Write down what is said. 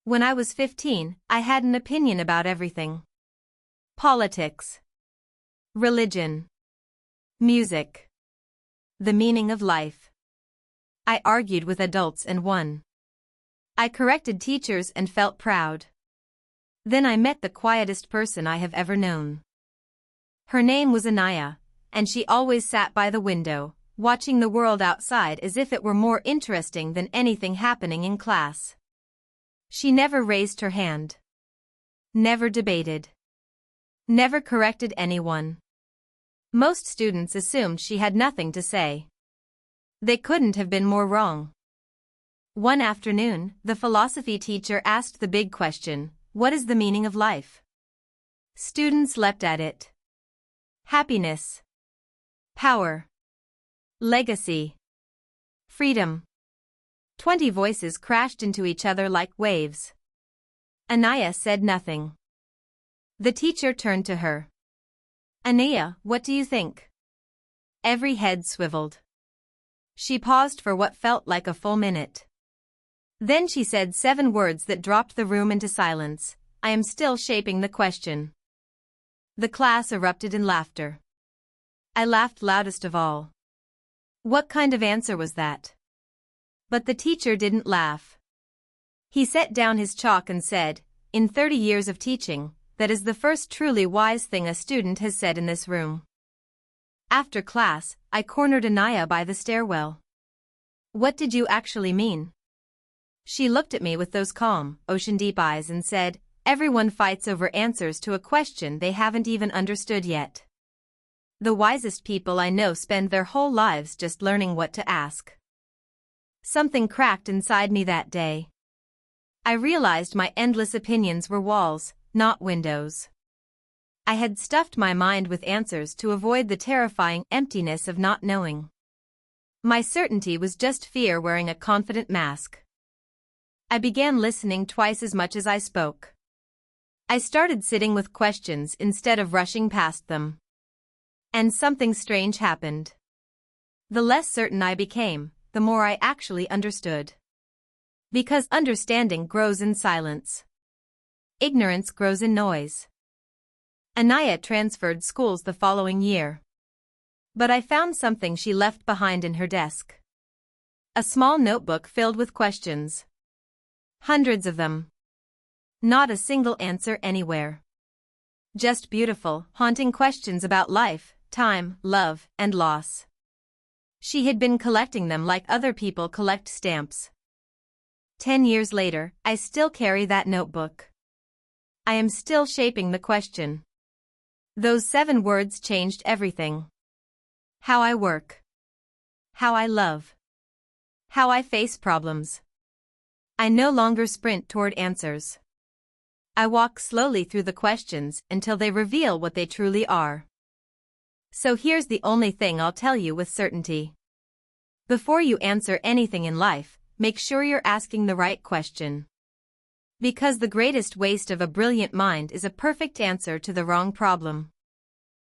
When I was 15, I had an opinion about everything. Politics, religion, music, the meaning of life. I argued with adults and won. I corrected teachers and felt proud. Then I met the quietest person I have ever known. Her name was Anaya, and she always sat by the window, watching the world outside as if it were more interesting than anything happening in class. She never raised her hand. Never debated. Never corrected anyone. Most students assumed she had nothing to say. They couldn't have been more wrong. One afternoon, the philosophy teacher asked the big question, "What is the meaning of life?" Students leapt at it. Happiness. Power. Legacy. Freedom. 20 voices crashed into each other like waves. Anaya said nothing. The teacher turned to her. "Anaya, what do you think?" Every head swiveled. She paused for what felt like a full minute. Then she said 7 words that dropped the room into silence. "I am still shaping the question." The class erupted in laughter. I laughed loudest of all. What kind of answer was that? But the teacher didn't laugh. He set down his chalk and said, "In 30 years of teaching, that is the first truly wise thing a student has said in this room." After class, I cornered Anaya by the stairwell. "What did you actually mean?" She looked at me with those calm, ocean-deep eyes and said, "Everyone fights over answers to a question they haven't even understood yet. The wisest people I know spend their whole lives just learning what to ask." Something cracked inside me that day. I realized my endless opinions were walls, not windows. I had stuffed my mind with answers to avoid the terrifying emptiness of not knowing. My certainty was just fear wearing a confident mask. I began listening twice as much as I spoke. I started sitting with questions instead of rushing past them. And something strange happened. The less certain I became, the more I actually understood. Because understanding grows in silence. Ignorance grows in noise. Anaya transferred schools the following year. But I found something she left behind in her desk. A small notebook filled with questions. Hundreds of them. Not a single answer anywhere. Just beautiful, haunting questions about life, time, love, and loss. She had been collecting them like other people collect stamps. 10 years later, I still carry that notebook. I am still shaping the question. Those 7 words changed everything. How I work. How I love. How I face problems. I no longer sprint toward answers. I walk slowly through the questions until they reveal what they truly are. So here's the only thing I'll tell you with certainty. Before you answer anything in life, make sure you're asking the right question. Because the greatest waste of a brilliant mind is a perfect answer to the wrong problem.